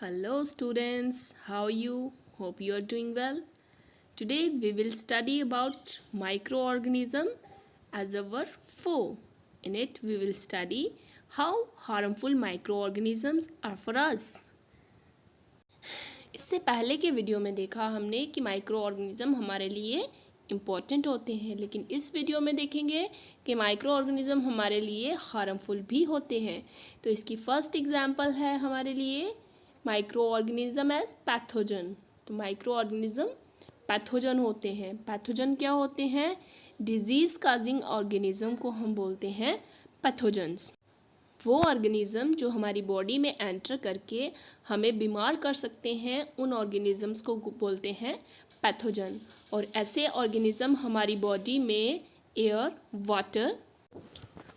Hello students, how are you? Hope you are doing well. Today we will study about microorganism as our foe. In it we will study how harmful microorganisms are for us. इससे पहले के video में देखा हमने कि micro organism हमारे लिए important होते हैं, लेकिन इस वीडियो में देखेंगे कि माइक्रो ऑर्गेनिज़म हमारे लिए हार्मफुल भी होते हैं। तो इसकी फर्स्ट एग्जांपल है हमारे लिए माइक्रो ऑर्गेनिज़म एज पैथोजन। तो माइक्रो ऑर्गेनिज़म पैथोजन होते हैं। पैथोजन क्या होते हैं? डिजीज़ काजिंग ऑर्गेनिज़म को हम बोलते हैं पैथोजन्स। वो ऑर्गेनिज़म जो हमारी बॉडी में एंटर करके हमें बीमार कर सकते हैं, उन ऑर्गेनिज़म्स को बोलते हैं पैथोजन। और ऐसे ऑर्गेनिज़म हमारी बॉडी में एयर, वाटर,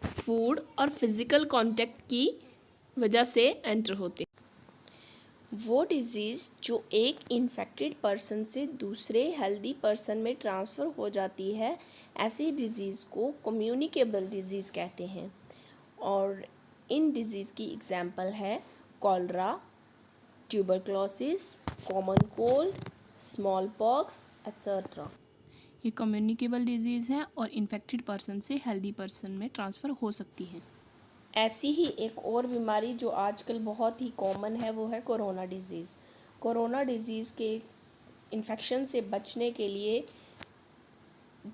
फूड और फिज़िकल कांटेक्ट की वजह से एंटर होते हैं। वो डिज़ीज़ जो एक इन्फेक्टेड पर्सन से दूसरे हेल्दी पर्सन में ट्रांसफ़र हो जाती है, ऐसी डिज़ीज़ को कम्युनिकेबल डिज़ीज़ कहते हैं। और इन डिज़ीज़ की एग्जांपल है cholera, tuberculosis, common cold, small pox etcetera. ये कम्युनिकेबल डिज़ीज़ है और इन्फेक्टेड पर्सन से हेल्दी पर्सन में ट्रांसफ़र हो सकती है। ऐसी ही एक और बीमारी जो आजकल बहुत ही कॉमन है वो है कोरोना डिज़ीज़। कोरोना डिज़ीज़ के इन्फेक्शन से बचने के लिए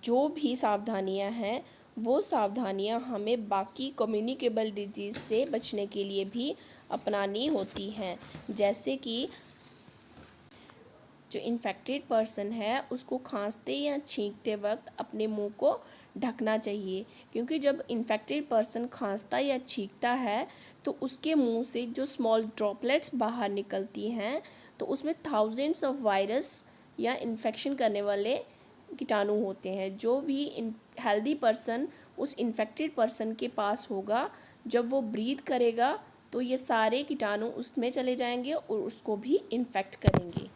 जो भी सावधानियां हैं, वो सावधानियां हमें बाकी कम्युनिकेबल डिजीज़ से बचने के लिए भी अपनानी होती हैं। जैसे कि जो इन्फेक्टेड पर्सन है उसको खांसते या छींकते वक्त अपने मुंह को ढकना चाहिए, क्योंकि जब इन्फेक्टेड पर्सन खांसता या छींकता है तो उसके मुंह से जो स्मॉल ड्रॉपलेट्स बाहर निकलती हैं, तो उसमें थाउजेंड्स ऑफ वायरस या इन्फेक्शन करने वाले कीटाणु होते हैं। जो भी हेल्दी पर्सन उस इन्फेक्टेड पर्सन के पास होगा, जब वो ब्रीथ करेगा तो ये सारे कीटाणु उसमें चले जाएंगे और उसको भी इन्फेक्ट करेंगे।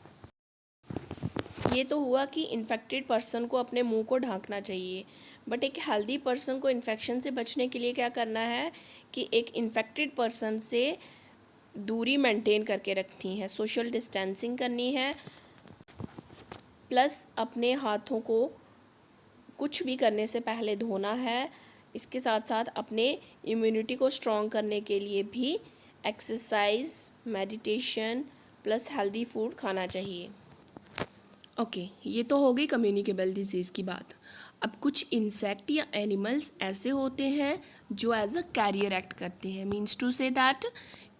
ये तो हुआ कि इन्फेक्टेड पर्सन को अपने मुंह को ढांकना चाहिए, बट एक हेल्दी पर्सन को इन्फेक्शन से बचने के लिए क्या करना है कि एक इन्फेक्टेड पर्सन से दूरी मेंटेन करके रखनी है, सोशल डिस्टेंसिंग करनी है, प्लस अपने हाथों को कुछ भी करने से पहले धोना है। इसके साथ साथ अपने इम्यूनिटी को स्ट्रॉन्ग करने के लिए भी exercise, meditation plus healthy food खाना चाहिए। ओके, ये तो हो गई कम्युनिकेबल डिजीज़ की बात। अब कुछ इंसेक्ट या एनिमल्स ऐसे होते हैं जो एज अ कैरियर एक्ट करते हैं। मीन्स टू से दैट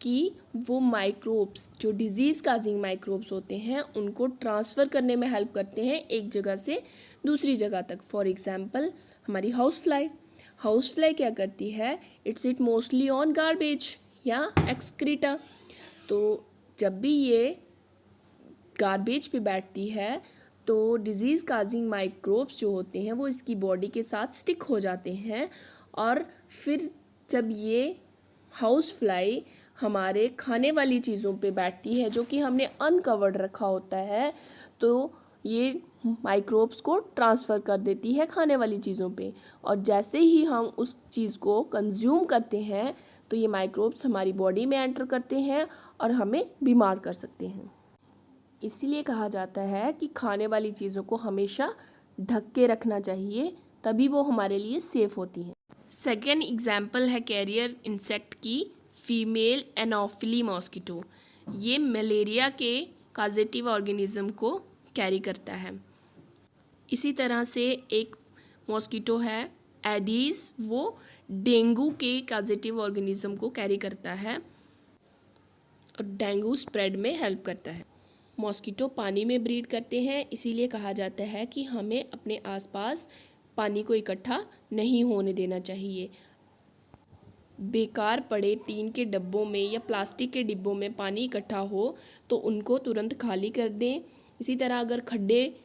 कि वो माइक्रोब्स जो डिजीज़ काजिंग माइक्रोब्स होते हैं उनको ट्रांसफ़र करने में हेल्प करते हैं एक जगह से दूसरी जगह तक। फॉर एग्जांपल हमारी हाउस फ्लाई क्या करती है? It's it mostly on garbage या एक्सक्रीटा। तो जब भी ये गार्बेज पे बैठती है तो डिजीज़ काजिंग माइक्रोब्स जो होते हैं वो इसकी बॉडी के साथ स्टिक हो जाते हैं, और फिर जब ये हाउस फ्लाई हमारे खाने वाली चीज़ों पे बैठती है जो कि हमने अनकवर्ड रखा होता है, तो ये माइक्रोब्स को ट्रांसफ़र कर देती है खाने वाली चीज़ों पे। और जैसे ही हम उस चीज़ को कंज्यूम करते हैं तो ये माइक्रोब्स हमारी बॉडी में एंटर करते हैं और हमें बीमार कर सकते हैं। इसीलिए कहा जाता है कि खाने वाली चीज़ों को हमेशा ढक के रखना चाहिए, तभी वो हमारे लिए सेफ़ होती हैं। सेकेंड एग्जाम्पल है कैरियर इंसेक्ट की, फीमेल एनोफिली मॉस्किटो। ये मलेरिया के काजेटिव ऑर्गेनिज़म को कैरी करता है। इसी तरह से एक मॉस्किटो है एडीज़, वो डेंगू के काजेटिव ऑर्गेनिज़म को कैरी करता है और डेंगू स्प्रेड में हेल्प करता है। मॉस्किटो पानी में ब्रीड करते हैं, इसीलिए कहा जाता है कि हमें अपने आसपास पानी को इकट्ठा नहीं होने देना चाहिए। बेकार पड़े टीन के डब्बों में या प्लास्टिक के डिब्बों में पानी इकट्ठा हो तो उनको तुरंत खाली कर दें। इसी तरह अगर खड्डे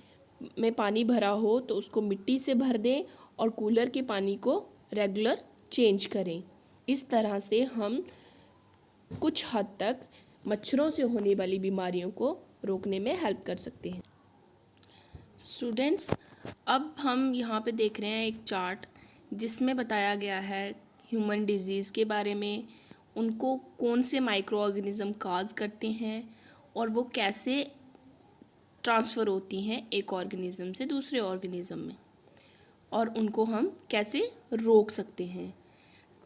में पानी भरा हो तो उसको मिट्टी से भर दें और कूलर के पानी को रेगुलर चेंज करें। इस तरह से हम कुछ हद तक मच्छरों से होने वाली बीमारियों को रोकने में हेल्प कर सकते हैं। स्टूडेंट्स, अब हम यहाँ पे देख रहे हैं एक चार्ट जिसमें बताया गया है ह्यूमन डिजीज़ के बारे में, उनको कौन से माइक्रो ऑर्गेनिज्म काज करते हैं और वो कैसे ट्रांसफ़र होती हैं एक ऑर्गेनिज्म से दूसरे ऑर्गेनिज्म में, और उनको हम कैसे रोक सकते हैं।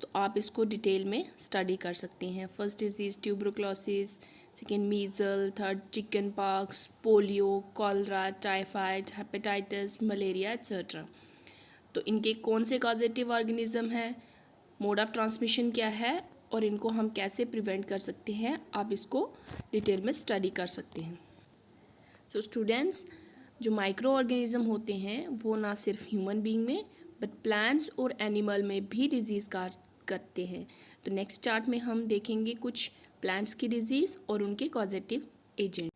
तो आप इसको डिटेल में स्टडी कर सकते हैं। First disease tuberculosis, second measle, third chicken pox, polio, cholera, typhoid, hepatitis, malaria etcetera. तो इनके कौन से कॉजेटिव ऑर्गेनिज्म हैं, मोड ऑफ ट्रांसमिशन क्या है और इनको हम कैसे प्रिवेंट कर सकते हैं, आप इसको डिटेल में स्टडी कर सकते हैं। सो स्टूडेंट्स, जो माइक्रो ऑर्गेनिज्म होते हैं वो ना सिर्फ ह्यूमन बीइंग में बट प्लांट्स और एनिमल में भी डिजीज़ काज करते हैं। तो नेक्स्ट चार्ट में हम देखेंगे कुछ प्लांट्स की डिजीज़ और उनके कॉजेटिव एजेंट।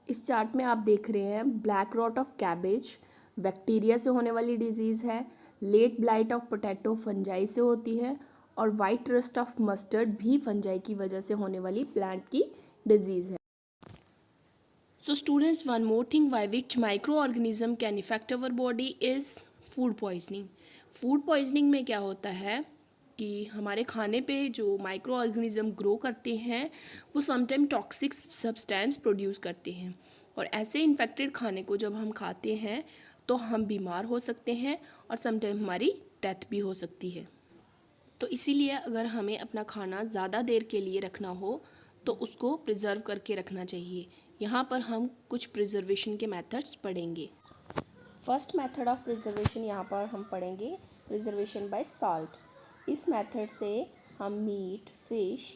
इस चार्ट में आप देख रहे हैं black rot of cabbage bacteria से होने वाली डिजीज़ है, late blight of potato fungi से होती है, और वाइट रस्ट ऑफ मस्टर्ड भी फंजाई की वजह से होने वाली प्लांट की डिजीज़ है। So students, one more thing why which microorganism can affect our body is food poisoning. Food poisoning में क्या होता है कि हमारे खाने पे जो माइक्रो ऑर्गेनिज्म ग्रो करते हैं वो समटाइम टॉक्सिक सब्सटेंस प्रोड्यूस करते हैं, और ऐसे इन्फेक्टेड खाने को जब हम खाते हैं तो हम बीमार हो सकते हैं और समटाइम हमारी डेथ भी हो सकती है। तो इसीलिए अगर हमें अपना खाना ज़्यादा देर के लिए रखना हो तो उसको प्रिजर्व करके रखना चाहिए। यहाँ पर हम कुछ प्रिजर्वेशन के मेथड्स पढ़ेंगे। फर्स्ट मेथड ऑफ प्रिजर्वेशन यहाँ पर हम पढ़ेंगे प्रिजर्वेशन बाय सॉल्ट। इस मेथड से हम मीट, फिश,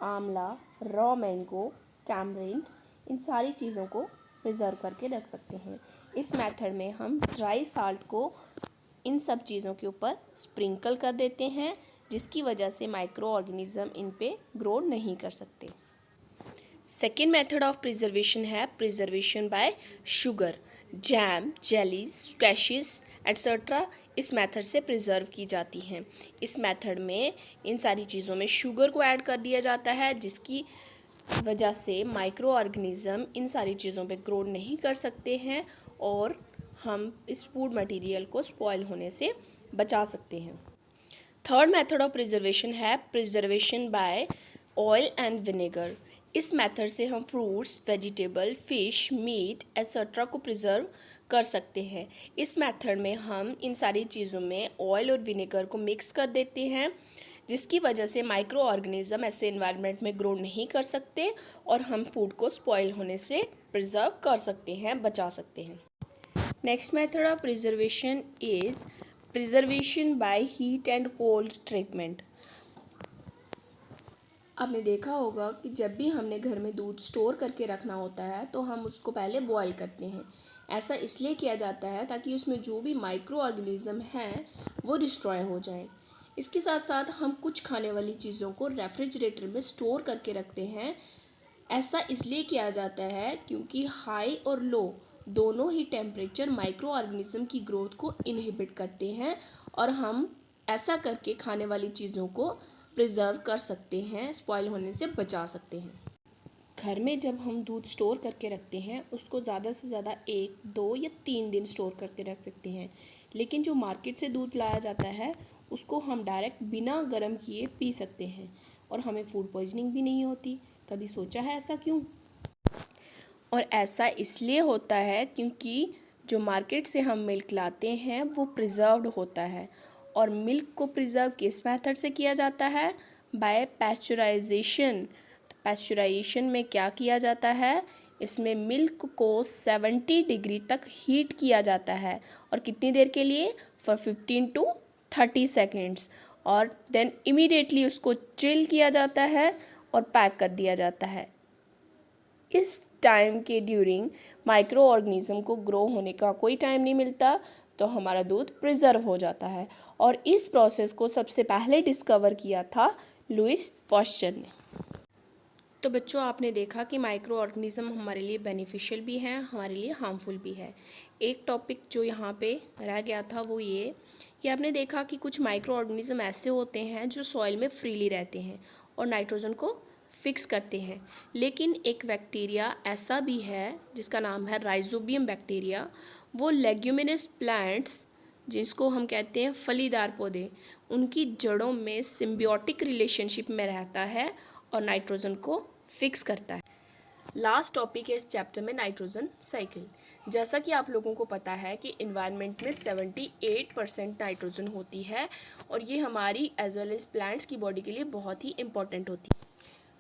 आंवला, रॉ मैंगो, टैमरिंड, इन सारी चीज़ों को प्रिजर्व करके रख सकते हैं। इस मेथड में हम ड्राई साल्ट को इन सब चीज़ों के ऊपर स्प्रिंकल कर देते हैं, जिसकी वजह से माइक्रो ऑर्गेनिज्म इन पे ग्रो नहीं कर सकते। सेकेंड मेथड ऑफ प्रिजर्वेशन है preservation by sugar. Jam, jelly, squashes etcetera इस मेथड से प्रिजर्व की जाती हैं। इस मेथड में इन सारी चीज़ों में शुगर को ऐड कर दिया जाता है, जिसकी वजह से माइक्रो ऑर्गेनिज्म इन सारी चीज़ों पे ग्रो नहीं कर सकते हैं और हम इस फूड मटेरियल को स्पॉइल होने से बचा सकते हैं। थर्ड मेथड ऑफ प्रिजर्वेशन है preservation by oil and vinegar. इस मेथड से हम fruits, vegetable, fish, meat etcetera को प्रिजर्व कर सकते हैं। इस मेथड में हम इन सारी चीज़ों में ऑयल और विनेगर को मिक्स कर देते हैं, जिसकी वजह से माइक्रो ऑर्गेनिज्म ऐसे एनवायरनमेंट में ग्रो नहीं कर सकते और हम फूड को स्पॉइल होने से प्रिजर्व कर सकते हैं, बचा सकते हैं। Next method of preservation is preservation by heat and cold treatment. आपने देखा होगा कि जब भी हमने घर में दूध स्टोर करके रखना होता है तो हम उसको पहले बॉयल करते हैं। ऐसा इसलिए किया जाता है ताकि उसमें जो भी माइक्रो ऑर्गेनिज्म हैं वो डिस्ट्रॉय हो जाए। इसके साथ साथ हम कुछ खाने वाली चीज़ों को रेफ्रिजरेटर में स्टोर करके रखते हैं। ऐसा इसलिए किया जाता है क्योंकि हाई और लो दोनों ही टेम्परेचर माइक्रो ऑर्गेनिज्म की ग्रोथ को इनहिबिट करते हैं और हम ऐसा करके खाने वाली चीज़ों को प्रिजर्व कर सकते हैं, स्पॉइल होने से बचा सकते हैं। घर में जब हम दूध स्टोर करके रखते हैं उसको ज़्यादा से ज़्यादा 1, 2 या 3 दिन स्टोर करके रख सकते हैं, लेकिन जो मार्केट से दूध लाया जाता है उसको हम डायरेक्ट बिना गर्म किए पी सकते हैं और हमें फूड पॉइजनिंग भी नहीं होती। कभी सोचा है ऐसा क्यों? और ऐसा इसलिए होता है क्योंकि जो मार्केट से हम मिल्क लाते हैं वो प्रिजर्व्ड होता है, और मिल्क को प्रिजर्व किस मेथड से किया जाता है? Bye pasteurisation. पैस्चराइजेशन में क्या किया जाता है? इसमें मिल्क को 70 डिग्री तक हीट किया जाता है, और कितनी देर के लिए? फॉर 15 to 30 सेकेंड्स, और देन इमीडिएटली उसको चिल किया जाता है और पैक कर दिया जाता है। इस टाइम के ड्यूरिंग माइक्रो ऑर्गेनिज्म को ग्रो होने का कोई टाइम नहीं मिलता, तो हमारा दूध प्रिजर्व हो जाता है, और इस प्रोसेस को सबसे पहले डिस्कवर किया था लुइस पाश्चर ने। तो बच्चों, आपने देखा कि माइक्रो ऑर्गेनिज्म हमारे लिए बेनिफिशियल भी हैं, हमारे लिए हार्मफुल भी है। एक टॉपिक जो यहाँ पे रह गया था वो ये कि आपने देखा कि कुछ माइक्रो ऑर्गेनिज्म ऐसे होते हैं जो सॉइल में फ्रीली रहते हैं और नाइट्रोजन को फिक्स करते हैं, लेकिन एक बैक्टीरिया ऐसा भी है जिसका नाम है राइजोबियम बैक्टीरिया। वो लेग्यूमिनस प्लांट्स, जिसको हम कहते हैं फलीदार पौधे, उनकी जड़ों में सिम्बियोटिक रिलेशनशिप में रहता है और नाइट्रोजन को फिक्स करता है। लास्ट टॉपिक है इस चैप्टर में नाइट्रोजन साइकिल। जैसा कि आप लोगों को पता है कि इन्वायरमेंट में 78% नाइट्रोजन होती है और ये हमारी एज वेल एज प्लांट्स की बॉडी के लिए बहुत ही इम्पॉर्टेंट होती है।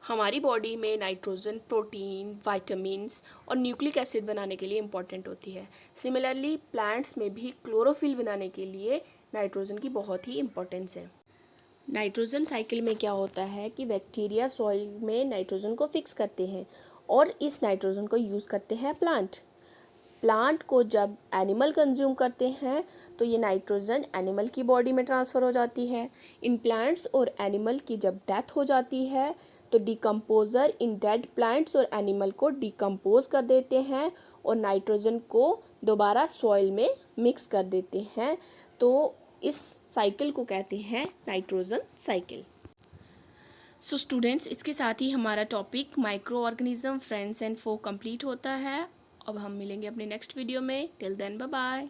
हमारी बॉडी में नाइट्रोजन प्रोटीन, विटामिन्स और न्यूक्लिक एसिड बनाने के लिए इम्पॉर्टेंट होती है। सिमिलरली प्लांट्स में भी क्लोरोफिल बनाने के लिए नाइट्रोजन की बहुत ही इम्पोर्टेंस है। नाइट्रोजन साइकिल में क्या होता है कि बैक्टीरिया सॉइल में नाइट्रोजन को फिक्स करते हैं और इस नाइट्रोजन को यूज़ करते हैं प्लांट को जब एनिमल कंज्यूम करते हैं तो ये नाइट्रोजन एनिमल की बॉडी में ट्रांसफ़र हो जाती है। इन प्लांट्स और एनिमल की जब डेथ हो जाती है तो डिकम्पोज़र इन डेड प्लांट्स और एनिमल को डिकम्पोज कर देते हैं और नाइट्रोजन को दोबारा सॉइल में मिक्स कर देते हैं। तो इस साइकिल को कहते हैं नाइट्रोजन साइकिल। सो स्टूडेंट्स, इसके साथ ही हमारा topic microorganism, friends and foe complete होता है। अब हम मिलेंगे अपने नेक्स्ट वीडियो में। Till then bye bye.